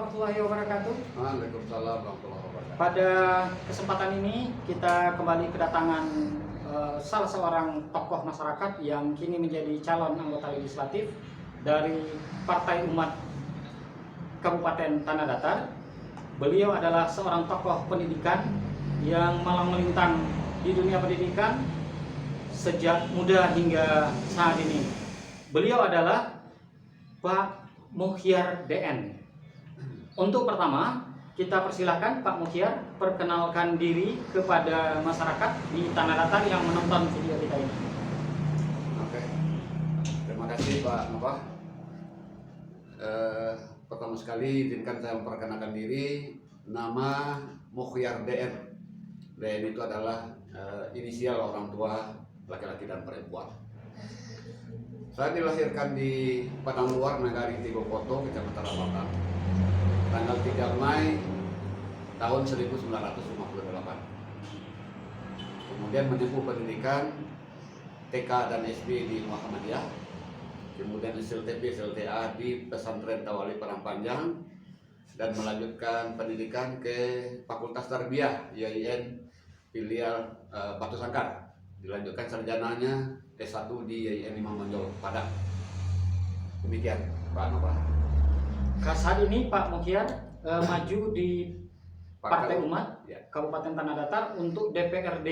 warahmatullahi wabarakatuh. Waalaikumsalam warahmatullahi wabarakatuh. Pada kesempatan ini kita kembali kedatangan salah seorang tokoh masyarakat yang kini menjadi calon anggota legislatif dari Partai Umat Kabupaten Tanah Datar. Beliau adalah seorang tokoh pendidikan yang malang melintang di dunia pendidikan sejak muda hingga saat ini. Beliau adalah Pak Mukhyar DN. Untuk pertama, kita persilahkan Pak Mukhyar perkenalkan diri kepada masyarakat di Tanah Datar yang menonton video kita ini. Oke, terima kasih Pak Nova. Pertama sekali izinkan saya memperkenalkan diri. Nama Mukhyar DN. DN itu adalah inisial orang tua laki-laki dan perempuan. Saya dilahirkan di Padang Luar, Nagari Tigopoto, Kecamatan Rambatan, tanggal 3 Mei tahun 1958. Kemudian menempuh pendidikan TK dan SD di Muhammadiyah, kemudian SLTP SLTA di Pesantren Tawali Parangpanjang, dan melanjutkan pendidikan ke Fakultas Tarbiyah YIN filial Batu Sangkar. Dilanjutkan sarjananya S1 di YIN Imam Bonjol Padang. Demikian Pak Nova. Saat ini Pak Mukhyar maju di Partai Umat ya, Kabupaten Tanah Datar untuk DPRD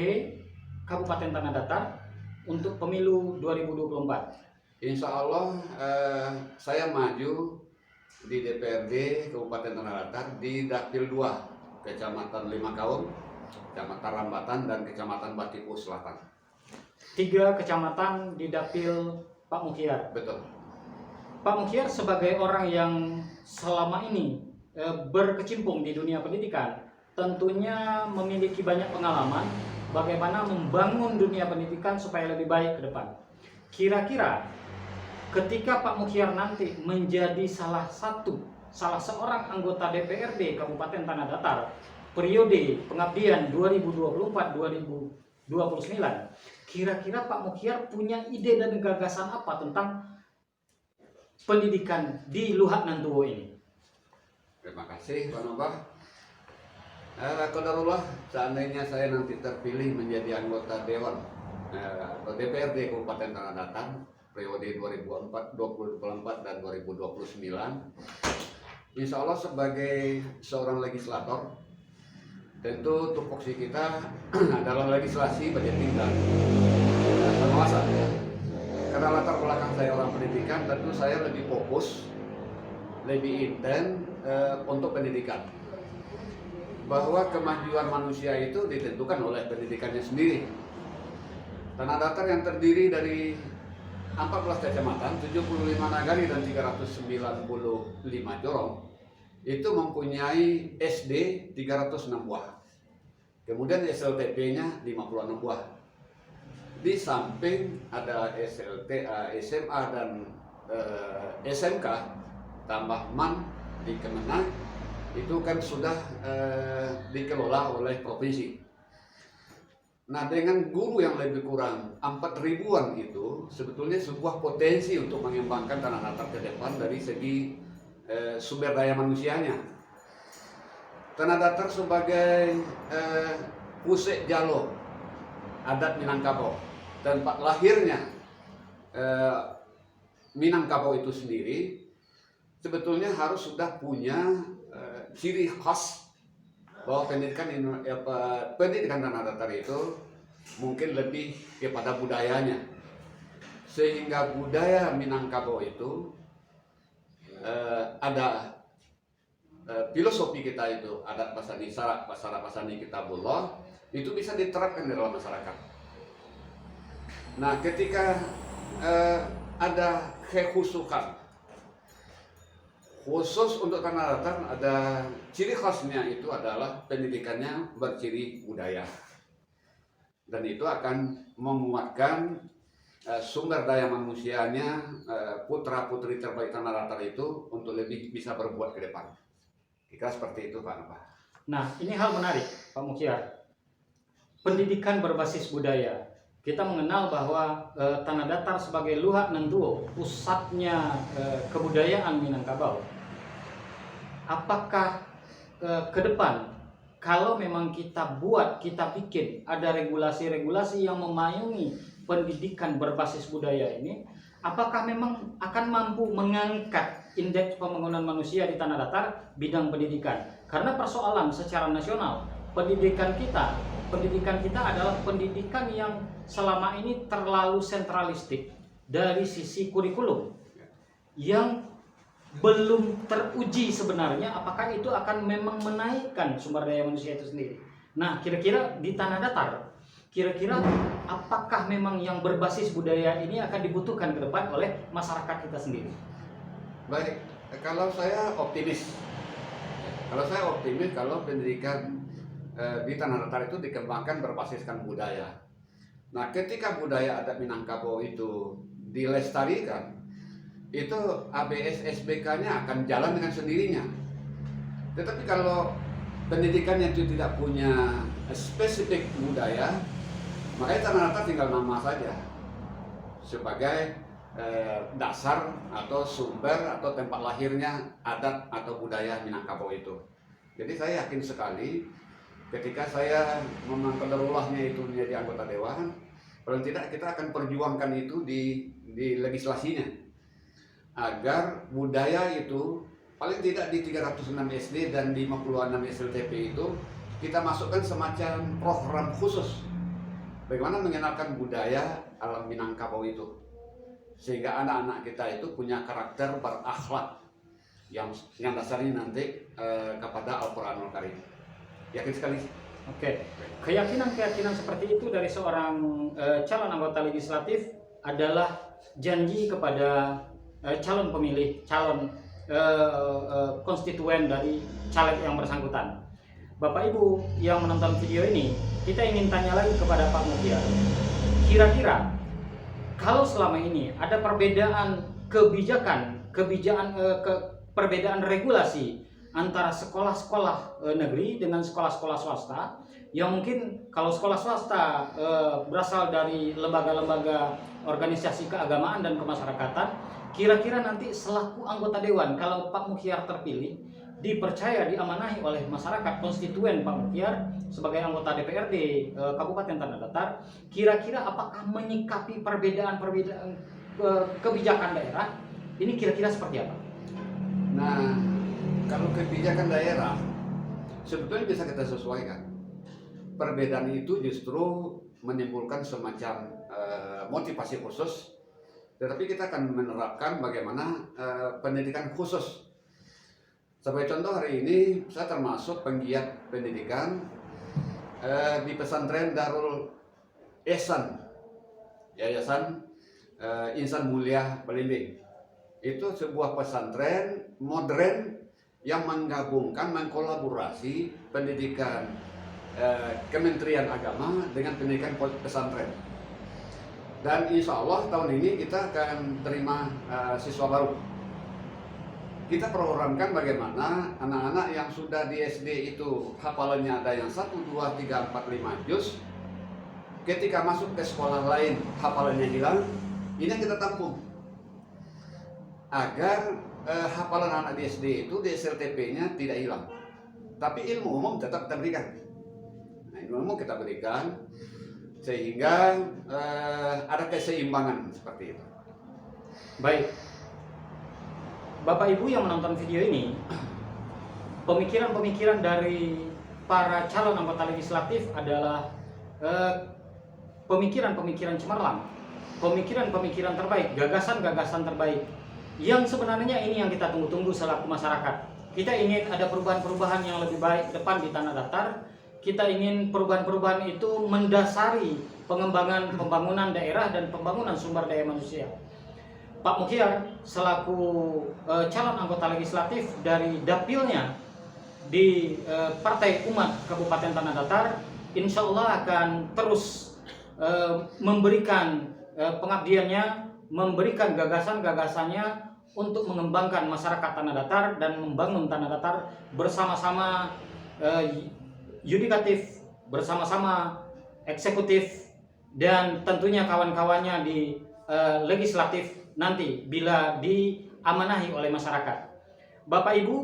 Kabupaten Tanah Datar untuk pemilu 2024. Insya Allah saya maju di DPRD Kabupaten Tanah Datar di Dapil 2, Kecamatan Limakaung, Kecamatan Rambatan, dan Kecamatan Batipu Selatan. 3 kecamatan di Dapil Pak Mukhyar. Betul. Pak Mukhyar sebagai orang yang selama ini berkecimpung di dunia pendidikan, tentunya memiliki banyak pengalaman bagaimana membangun dunia pendidikan supaya lebih baik ke depan. Kira-kira ketika Pak Mukhyar nanti menjadi salah seorang anggota DPRD Kabupaten Tanah Datar periode pengabdian 2024-2029, kira-kira Pak Mukhyar punya ide dan gagasan apa tentang pendidikan di Luhak Nantuwo ini? Terima kasih Pak Nova. Qadarullah, seandainya saya nanti terpilih menjadi anggota Dewan atau DPRD Kabupaten Tanah Datar periode 2024 dan 2029, insya Allah sebagai seorang legislator, tentu tupoksi kita adalah legislasi budgeting dan pengawasan. Karena latar belakang saya orang pendidikan, tentu saya lebih fokus, lebih intens untuk pendidikan. Bahwa kemajuan manusia itu ditentukan oleh pendidikannya sendiri. Tanah Datar yang terdiri dari 14 kecamatan, 75 nagari, dan 395 jorong, itu mempunyai SD 306 buah. Kemudian SLTP-nya 56 buah. Di samping ada SLTA, SMA, dan SMK, tambah MAN di Kemenang, itu kan sudah dikelola oleh provinsi. Nah, dengan guru yang lebih kurang 4 ribuan itu sebetulnya sebuah potensi untuk mengembangkan Tanah Datar ke depan dari segi sumber daya manusianya. Tanah Datar sebagai pusat Jalo adat Minangkabau, tempat lahirnya Minangkabau itu sendiri, sebetulnya harus sudah punya ciri khas bahwa pendidikan Tanah Datar itu mungkin lebih kepada budayanya, sehingga budaya Minangkabau itu ada filosofi kita itu, adat pasani sarak, pasara pasani kitabullah, itu bisa diterapkan di dalam masyarakat. Nah, ketika ada kekhususan khusus untuk Tanah Datar, ada ciri khasnya itu adalah pendidikannya berciri budaya, dan itu akan menguatkan sumber daya manusianya, putra puteri terbaik Tanah Datar itu untuk lebih bisa berbuat ke depan. Kira seperti itu Pak Nova. Nah, ini hal menarik Pak Mukhyar. Pendidikan berbasis budaya. Kita mengenal bahwa Tanah Datar sebagai Luhak Nantuwo, pusatnya kebudayaan Minangkabau. apakah ke depan kalau memang kita bikin ada regulasi-regulasi yang memayungi pendidikan berbasis budaya ini, apakah memang akan mampu mengangkat indeks pembangunan manusia di tanah datar bidang pendidikan? Karena persoalan secara nasional, pendidikan kita adalah pendidikan yang selama ini terlalu sentralistik dari sisi kurikulum yang belum teruji sebenarnya apakah itu akan memang menaikkan sumber daya manusia itu sendiri. Nah, kira-kira di tanah datar, kira-kira apakah memang yang berbasis budaya ini akan dibutuhkan ke depan oleh masyarakat kita sendiri? Baik, kalau saya optimis. Kalau pendidikan di tanah datar itu dikembangkan berbasiskan budaya. Nah, ketika budaya adat Minangkabau itu dilestarikan, itu ABS SBK-nya akan jalan dengan sendirinya. Tetapi kalau pendidikan yang itu tidak punya spesifik budaya, maka tanah datar tinggal nama saja sebagai dasar atau sumber atau tempat lahirnya adat atau budaya Minangkabau itu. Jadi saya yakin sekali ketika saya memperolehnya itu menjadi anggota dewan, paling tidak kita akan perjuangkan itu di legislasinya agar budaya itu paling tidak di 306 SD dan 56 SLTP itu kita masukkan semacam program khusus bagaimana mengenalkan budaya alam Minangkabau itu, sehingga anak-anak kita itu punya karakter berakhlak yang dasarnya nanti kepada Al-Quranul Karim. Yakin sekali. Oke, keyakinan seperti itu dari seorang calon anggota legislatif adalah janji kepada calon pemilih, calon konstituen dari caleg yang bersangkutan. Bapak Ibu yang menonton video ini, kita ingin tanya lagi kepada Pak Mukhtar. Kira-kira kalau selama ini ada perbedaan perbedaan regulasi antara sekolah-sekolah negeri dengan sekolah-sekolah swasta, yang mungkin kalau sekolah swasta berasal dari lembaga-lembaga organisasi keagamaan dan kemasyarakatan, kira-kira nanti selaku anggota dewan, kalau Pak Mukhtar terpilih, dipercaya diamanahi oleh masyarakat konstituen Pak Mukhtar sebagai anggota DPRD Kabupaten Tanah Datar, kira-kira apakah menyikapi perbedaan kebijakan daerah ini kira-kira seperti apa? Nah, kalau kebijakan daerah sebetulnya bisa kita sesuaikan. Perbedaan itu justru menimbulkan semacam motivasi khusus, tetapi kita akan menerapkan bagaimana pendidikan khusus. Sebagai contoh, hari ini saya termasuk penggiat pendidikan di pesantren Darul Ihsan, Yayasan Insan Mulia Belimbing. Itu sebuah pesantren modern yang menggabungkan, mengkolaborasi pendidikan Kementerian Agama dengan pendidikan pesantren. Dan insya Allah tahun ini kita akan terima siswa baru. Kita programkan bagaimana anak-anak yang sudah di SD itu hafalannya ada yang 1, 2, 3, 4, 5 juz. Ketika masuk ke sekolah lain hafalannya hilang, ini yang kita tampung. Agar hafalan anak di SD itu di SLTP-nya tidak hilang. Tapi ilmu umum tetap kita berikan. Nah, ilmu umum kita berikan sehingga ada keseimbangan seperti itu. Baik, Bapak Ibu yang menonton video ini, pemikiran-pemikiran dari para calon anggota legislatif adalah pemikiran-pemikiran cemerlang, pemikiran-pemikiran terbaik, gagasan-gagasan terbaik, yang sebenarnya ini yang kita tunggu-tunggu selaku masyarakat. Kita ingin ada perubahan-perubahan yang lebih baik ke depan di tanah datar. Kita ingin perubahan-perubahan itu mendasari pengembangan pembangunan daerah dan pembangunan sumber daya manusia. Pak Mukhtar selaku calon anggota legislatif dari dapilnya di Partai Umat Kabupaten Tanah Datar, insya Allah akan terus memberikan pengabdiannya, memberikan gagasan-gagasannya untuk mengembangkan masyarakat Tanah Datar dan membangun Tanah Datar bersama-sama yudikatif, bersama-sama eksekutif, dan tentunya kawan-kawannya di legislatif nanti bila diamanahi oleh masyarakat. Bapak Ibu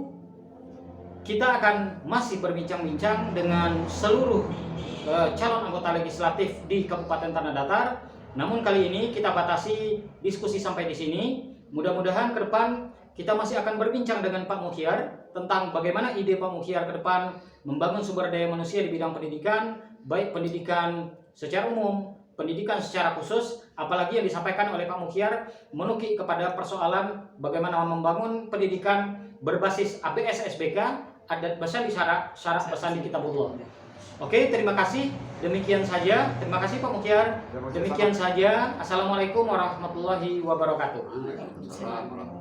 kita akan masih berbincang-bincang dengan seluruh calon anggota legislatif di Kabupaten Tanah Datar. Namun kali ini kita batasi diskusi sampai di sini. Mudah-mudahan ke depan kita masih akan berbincang dengan Pak Mukhiar tentang bagaimana ide Pak Mukhiar ke depan membangun sumber daya manusia di bidang pendidikan, baik pendidikan secara umum, pendidikan secara khusus, apalagi yang disampaikan oleh Pak Mukhiar menukik kepada persoalan bagaimana membangun pendidikan berbasis ABS SBK, adat basali syarat basali kitabullah. Oke, terima kasih. Demikian saja. Terima kasih Pak Mukhiar. Demikian saja. Assalamualaikum warahmatullahi wabarakatuh. Waalaikumsalam warahmatullahi wabarakatuh.